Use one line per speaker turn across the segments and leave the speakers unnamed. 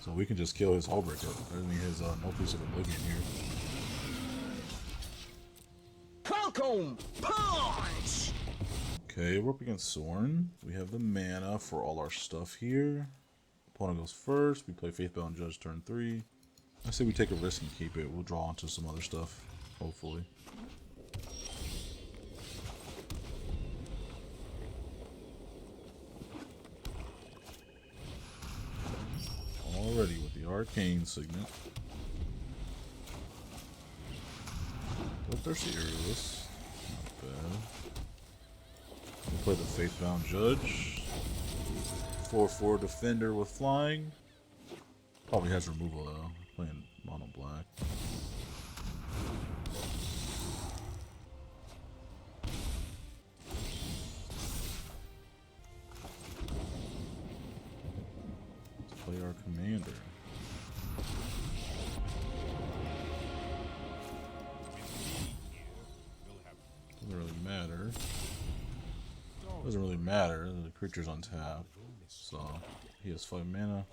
So we can just kill his Hullbreaker. I mean his No Piece of Oblivion here.
Falcon Punch!
Okay, we're up against Sorin. We have the mana for all our stuff here. Opponent goes first. We play Faithbound Judge turn 3. I say we take a risk and keep it. We'll draw onto some other stuff, hopefully. Already with the Arcane Signet. Bloodthirsty Aerialist. Not bad. We'll play the Faithbound Judge. 4/4 Defender with Flying. Probably has removal though. Playing mono black. Let's play our commander. Doesn't really matter. Doesn't really matter. The creature's on tap. So he has 5 mana.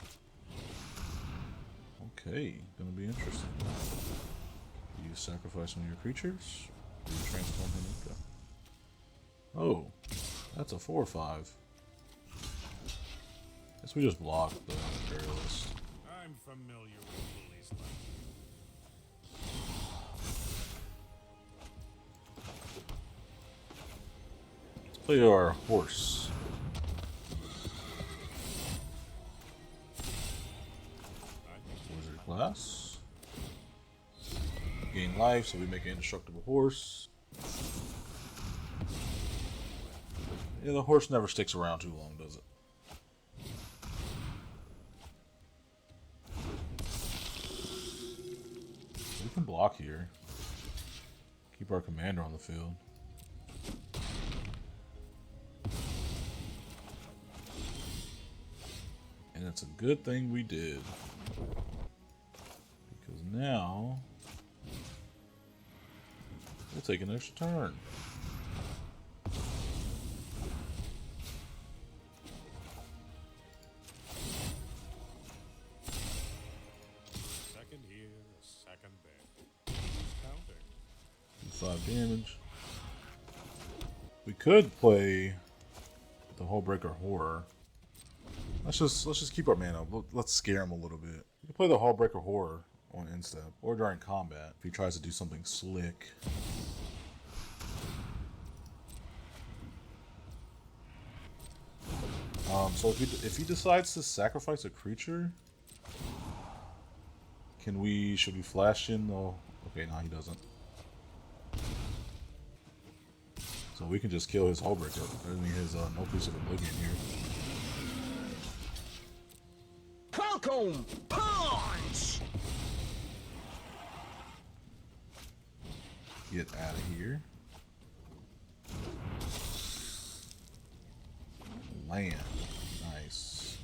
Okay, gonna be interesting. Do you sacrifice one of your creatures? Or do you transform him into? Oh, that's a 4/5. Guess we just block the Imperialist.
I'm familiar with Lily's life.
Let's play our horse. Wizard class. Gain life, so we make an indestructible horse. Yeah, the horse never sticks around too long, does it? We can block here. Keep our commander on the field. And it's a good thing we did. Because now we'll take an extra turn.
Second here, second there. Who's counting?
5 damage. We could play the Hullbreaker Horror. Let's just keep our mana. Let's scare him a little bit. We can play the Hullbreaker Horror on instep or during combat if he tries to do something slick. So if he decides to sacrifice a creature, should we flash in though? Okay, no, he doesn't. So we can just kill his Hullbreaker. I mean his No Piece of Oblivion here.
Falcon Punch!
Get out of here. Land. Nice.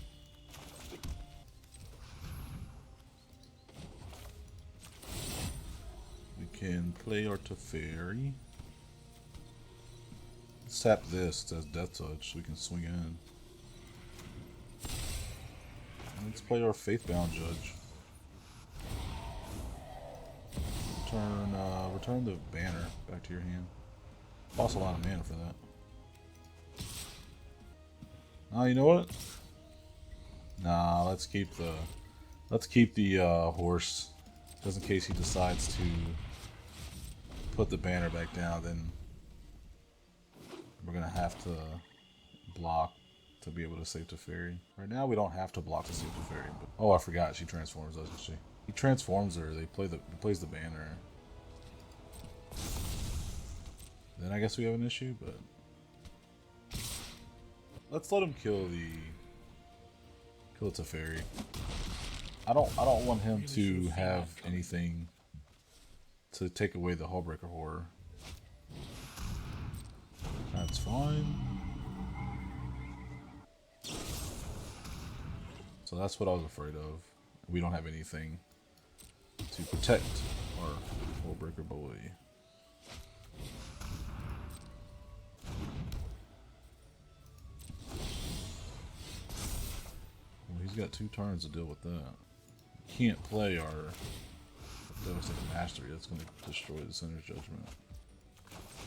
We can play our Teferi. Let's tap this. It says Death Touch so we can swing in. Let's play our Faithbound Judge. Return the banner back to your hand. Costs a lot of mana for that. You know what? Nah, let's keep the horse, just in case he decides to put the banner back down. Then we're gonna have to block to be able to save Teferi. Right now, we don't have to block to save Teferi. But oh, I forgot she transforms, doesn't she? He transforms her. He plays the banner. Then I guess we have an issue, but let's let him kill the Teferi. I don't want him to have anything to take away the Hullbreaker Horror. That's fine. So that's what I was afraid of. We don't have anything to protect our Hullbreaker boy. Well, he's got 2 turns to deal with that. can't play our Devastating Mastery. That's going to destroy the Sinner's Judgment.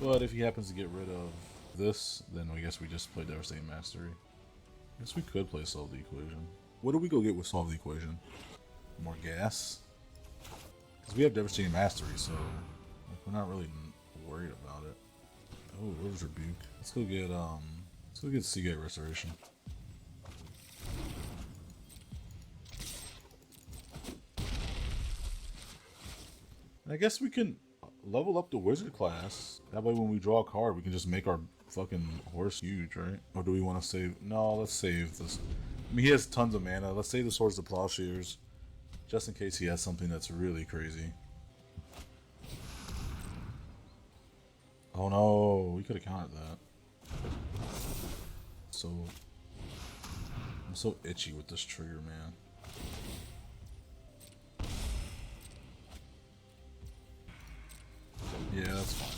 But if he happens to get rid of this, then I guess we just play Devastating Mastery. I guess we could play Solve the Equation. What do we go get with Solve the Equation? More gas? Because we have Devastating Mastery, so like, we're not really worried about it. Oh, River's Rebuke. Let's go get Seagate Restoration. And I guess we can level up the Wizard class. That way when we draw a card, we can just make our fucking horse huge, right? Or do we want to save? No, let's save this. I mean, he has tons of mana. Let's save the Swords to Plowshares, just in case he has something that's really crazy. Oh no, we could have countered that. So, I'm so itchy with this trigger, man. Yeah, that's fine.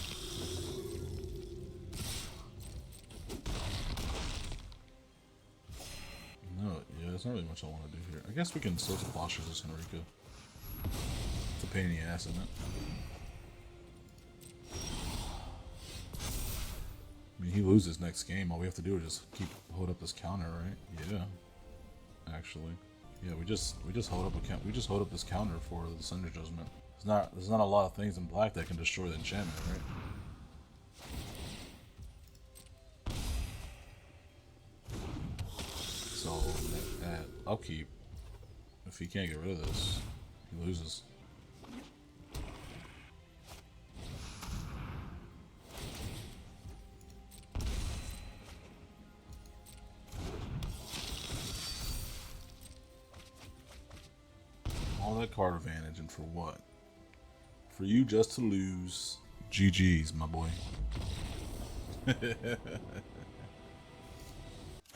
No, yeah, there's not really much I want to do here. I guess we can Swords to Plowshares this Henrico. It's a pain in the ass, isn't it? I mean, he loses next game. All we have to do is just hold up this counter, right? Yeah, actually, yeah. We just hold up this counter for the Thunder Judgment. There's not a lot of things in black that can destroy the enchantment, right? So at upkeep, if he can't get rid of this, he loses. All that card advantage, and for what? For you just to lose. GG's, my boy.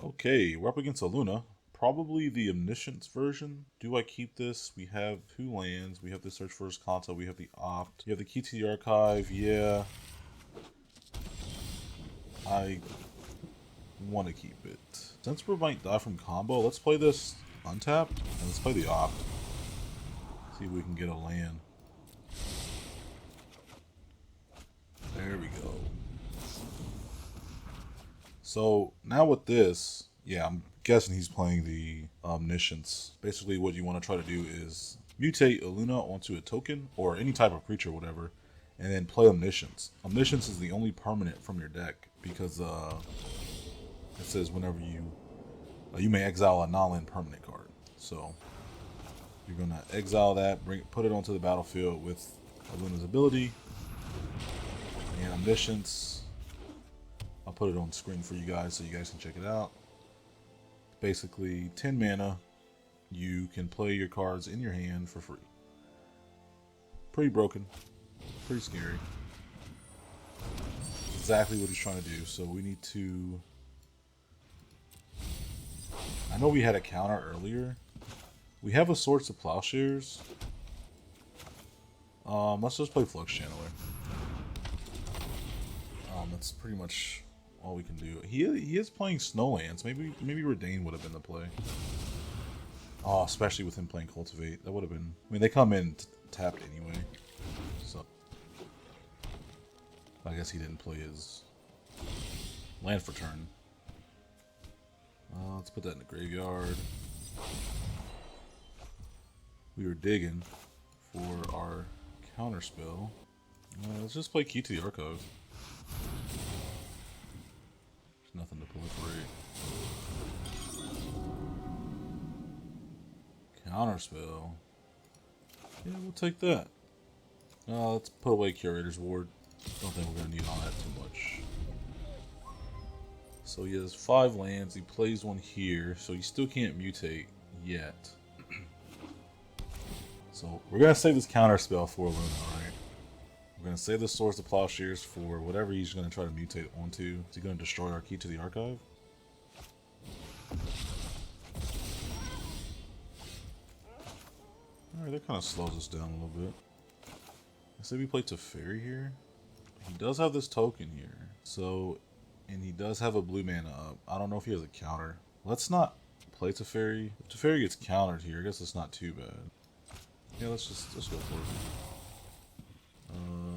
Okay, we're up against Illuna. Probably the Omniscience version. Do I keep this? We have 2 lands. We have the Search for His Console. We have the Opt. We have the Key to the Archive. Yeah. I want to keep it. Since we might die from combo, let's play this untapped. And let's play the Opt. See if we can get a land. There we go. So now with this, yeah, I'm guessing he's playing the Omniscience. Basically what you want to try to do is mutate Illuna onto a token or any type of creature or whatever, and then play Omniscience. Omniscience is the only permanent from your deck because it says whenever you may exile a non-land permanent card. So you're gonna exile that, put it onto the battlefield with Illuna's ability and Omniscience. I'll put it on screen for you guys so you guys can check it out. Basically, 10 mana, you can play your cards in your hand for free. Pretty broken, pretty scary. Exactly what he's trying to do. So we need to. I know we had a counter earlier. We have a Swords to Plowshares. Let's just play Flux Channeler. That's pretty much all we can do. He is playing Snowlands. Maybe Redain would have been the play. Oh, especially with him playing Cultivate, that would have been. I mean, they come in tapped anyway, so I guess he didn't play his land for turn. Let's put that in the graveyard. We were digging for our counter spell. Let's just play Key to the Archive. There's nothing to proliferate. Counter spell. Yeah, we'll take that. Let's put away Curator's Ward. Don't think we're gonna need all that too much. So he has 5 lands. He plays one here, so he still can't mutate yet. So we're gonna save this counter spell for Illuna, alright? We're gonna save the Swords to Plowshares for whatever he's gonna try to mutate onto. Is he gonna destroy our Key to the Archive? Alright, that kind of slows us down a little bit. I say we play Teferi here. He does have this token here, so, and he does have a blue mana up. I don't know if he has a counter. Let's not play Teferi. If Teferi gets countered here, I guess it's not too bad. Yeah, let's go for it.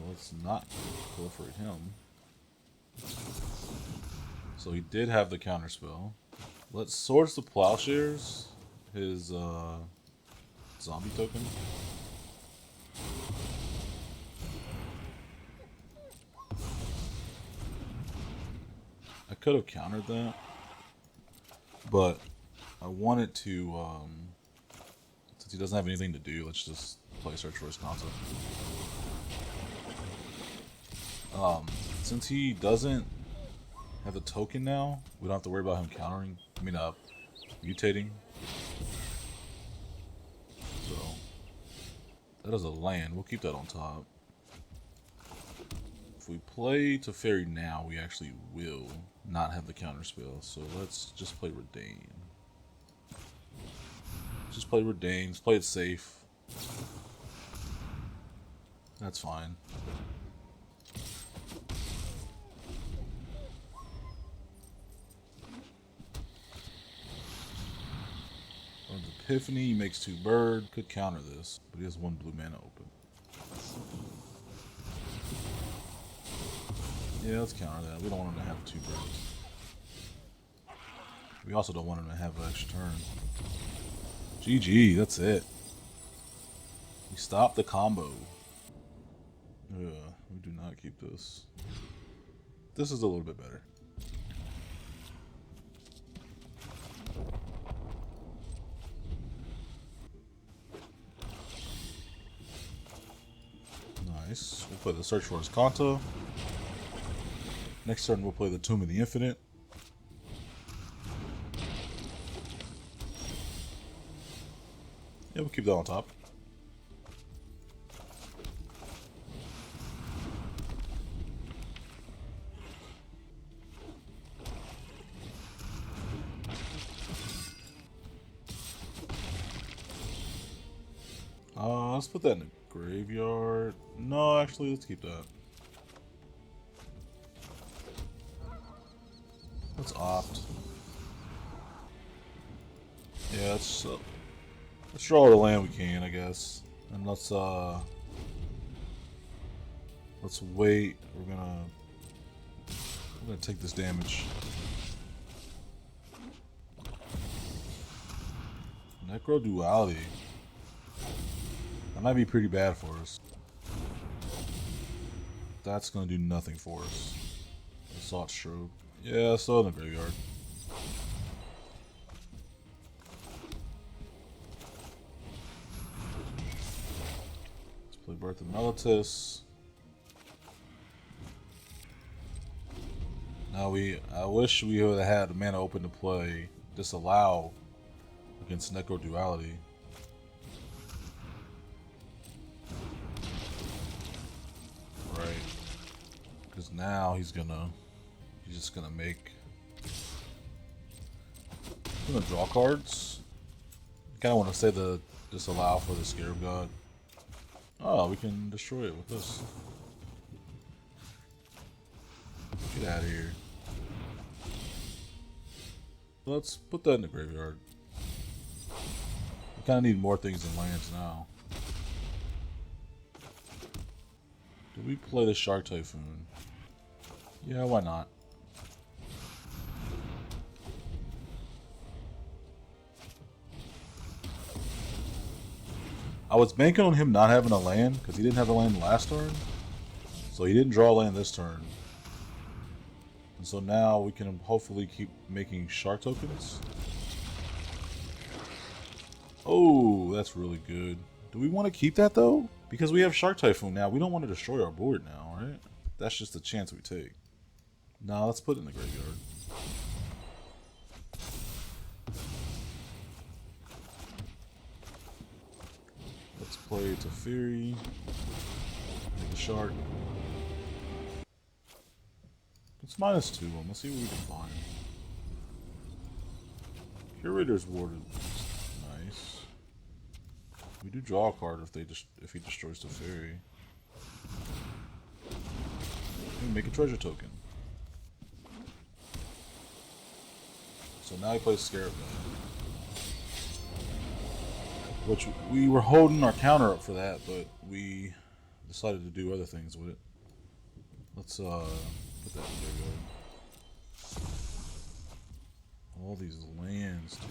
Let's not proliferate him. So he did have the counter spell. Let's Swords to Plowshares his zombie token. I could have countered that, but I wanted to, since he doesn't have anything to do, let's just play Search for his console. Since he doesn't have the token now, we don't have to worry about him countering, mutating. So, that is a land, we'll keep that on top. If we play Teferi now, we actually will not have the counter spell, so let's just play Redain. Just play Redain, let's play it safe. That's fine. Epiphany, he makes 2 bird, could counter this, but he has 1 blue mana open. Yeah, let's counter that. We don't want him to have 2 birds. We also don't want him to have an extra turn. GG, that's it. We stopped the combo. We do not keep this. This is a little bit better. Nice. We'll play the Search for his Kanta. Next turn we'll play the Tomb of the Infinite. Yeah, we'll keep that on top. Let's put that in the graveyard. No, actually, let's keep that. Let's opt. Yeah, let's draw all the land we can, I guess. And let's wait. We're gonna take this damage. Necro Duality. That might be pretty bad for us. That's gonna do nothing for us. Assault Strobe. Yeah, still in the graveyard. Let's play Birth of Meletis. Now I wish we would have had the mana open to play Disallow against Necro Duality. Right. Because now he's just gonna make. I'm gonna draw cards. I kinda wanna say the Disallow for the Scarab God. Oh, we can destroy it with this. Get out of here. Let's put that in the graveyard. We kinda need more things than lands now. Do we play the Shark Typhoon? Yeah, why not? I was banking on him not having a land because he didn't have a land last turn. So he didn't draw a land this turn. And so now we can hopefully keep making shark tokens. Oh, that's really good. Do we want to keep that though? Because we have Shark Typhoon now. We don't want to destroy our board now, right? That's just a chance we take. Nah, let's put it in the graveyard. Let's play Teferi. Make a shark. It's -2 on. Let's see what we can find. Curator's Ward is nice. We do draw a card if he destroys Teferi. We make a treasure token. So now he plays Scarab God. which we were holding our counter up for that, but we decided to do other things with it. Let's put that there. All these lands, dude.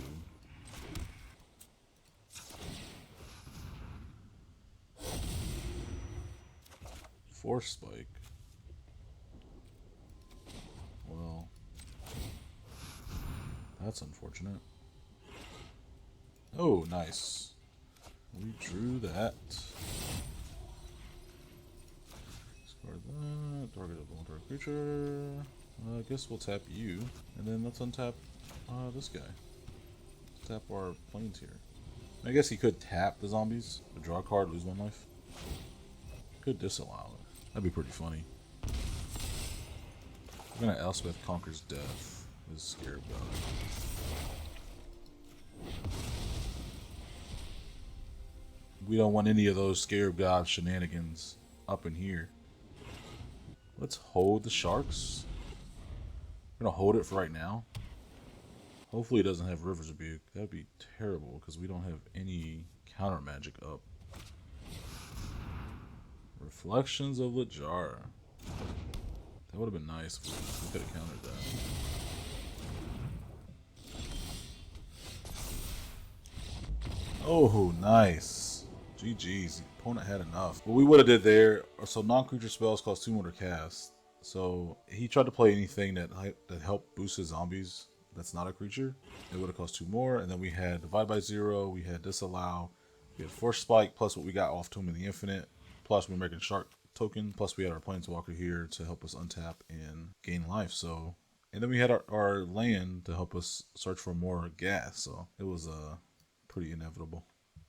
Force spike. Well, that's unfortunate. Oh, nice. We drew that. Discard that. Target a vulnerable creature. I guess we'll tap you, and then let's untap this guy. Let's tap our planes here. I guess he could tap the zombies, but draw a card, lose 1 life. Could disallow it. That'd be pretty funny. We're gonna Elspeth Conquers Death. This Scarab God. We don't want any of those Scarab God shenanigans up in here. Let's hold the sharks. We're gonna hold it for right now. Hopefully it doesn't have River's Rebuke. That'd be terrible because we don't have any counter magic up. Reflections of Lajara. That would have been nice if we could have countered that. Oh, nice. GG's. The opponent had enough. What we would have did there, so non-creature spells cost 2 more to cast. So he tried to play anything that helped boost his zombies that's not a creature. It would have cost 2 more. And then we had Divide by 0, we had Disallow, we had Force Spike, plus what we got off Tomb of the Infinite, plus we're making Shark token, plus we had our Planeswalker here to help us untap and gain life. So, and then we had our land to help us search for more gas. So it was pretty inevitable.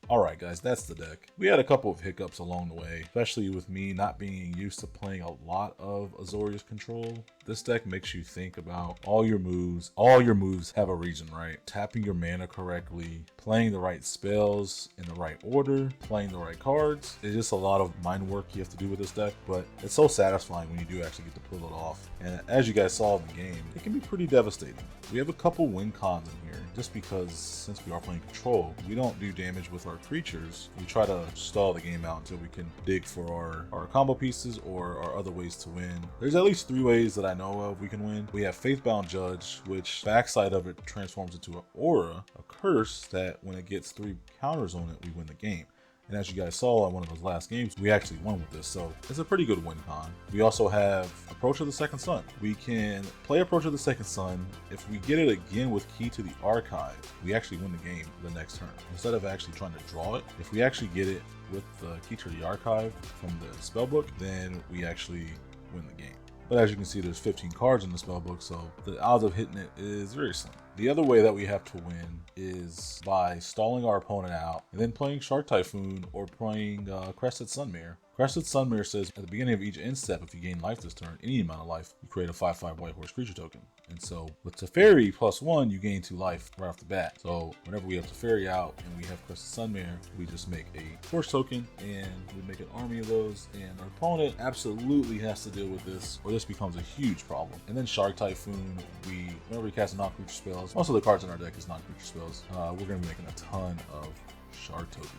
Alright guys, that's the deck. We had a couple of hiccups along the way, especially with me not being used to playing a lot of Azorius Control. This deck makes you think about all your moves. All your moves have a reason, right? Tapping your mana correctly, playing the right spells in the right order, playing the right cards. It's just a lot of mind work you have to do with this deck, but it's so satisfying when you do actually get to pull it off. And as you guys saw in the game, it can be pretty devastating. We have a couple win cons in here, just because since we are playing control, we don't do damage with our creatures. We try to stall the game out until we can dig for our combo pieces or our other ways to win. There's at least 3 ways that I know of we can win. We have Faithbound Judge, which backside of it transforms into an aura, a curse that when it gets 3 counters on it, we win the game. And as you guys saw in one of those last games, we actually won with this, so it's a pretty good win con. We also have Approach of the Second Sun. We can play Approach of the Second Sun. If we get it again with Key to the Archive, we actually win the game the next turn. Instead of actually trying to draw it, if we actually get it with the Key to the Archive from the spellbook, then we actually win the game. But as you can see, there's 15 cards in the spellbook, so the odds of hitting it is very slim. The other way that we have to win is by stalling our opponent out and then playing Shark Typhoon or playing Crested Sunmare. Crested Sunmare says at the beginning of each end step, if you gain life this turn, any amount of life, you create a 5/5 white horse creature token. And so with Teferi +1, you gain 2 life right off the bat. So whenever we have Teferi out and we have Crested Sunmare, we just make a horse token and we make an army of those. And our opponent absolutely has to deal with this or this becomes a huge problem. And then Shark Typhoon, whenever we cast non-creature spells, most of the cards in our deck is non-creature spells. We're going to be making a ton of Shark tokens.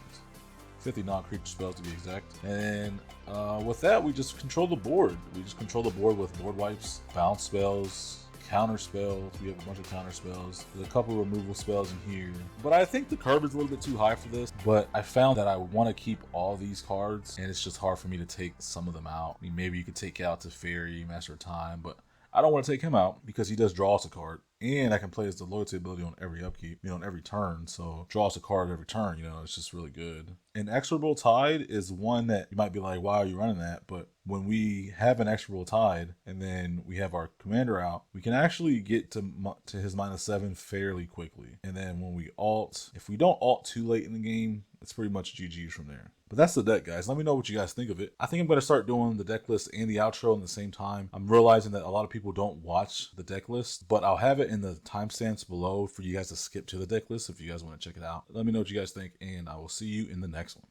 50 non-creature spells to be exact. And with that, we just control the board. We just control the board with board wipes, bounce spells, counter spells. We have a bunch of counter spells. There's a couple removal spells in here. But I think the curve is a little bit too high for this. But I found that I want to keep all these cards, and it's just hard for me to take some of them out. I mean, maybe you could take out Teferi, Master of Time, but I don't want to take him out because he does draw us a card. And I can play as the loyalty ability on every upkeep, on every turn. So draw us a card every turn, it's just really good. Inexorable Tide is one that you might be like, why are you running that? But when we have an Inexorable Tide and then we have our commander out, we can actually get to his -7 fairly quickly. And then when we alt, if we don't alt too late in the game, it's pretty much GG's from there. But that's the deck, guys. Let me know what you guys think of it. I think I'm going to start doing the deck list and the outro at the same time. I'm realizing that a lot of people don't watch the deck list, but I'll have it in the timestamps below for you guys to skip to the deck list if you guys want to check it out. Let me know what you guys think, and I will see you in the next one.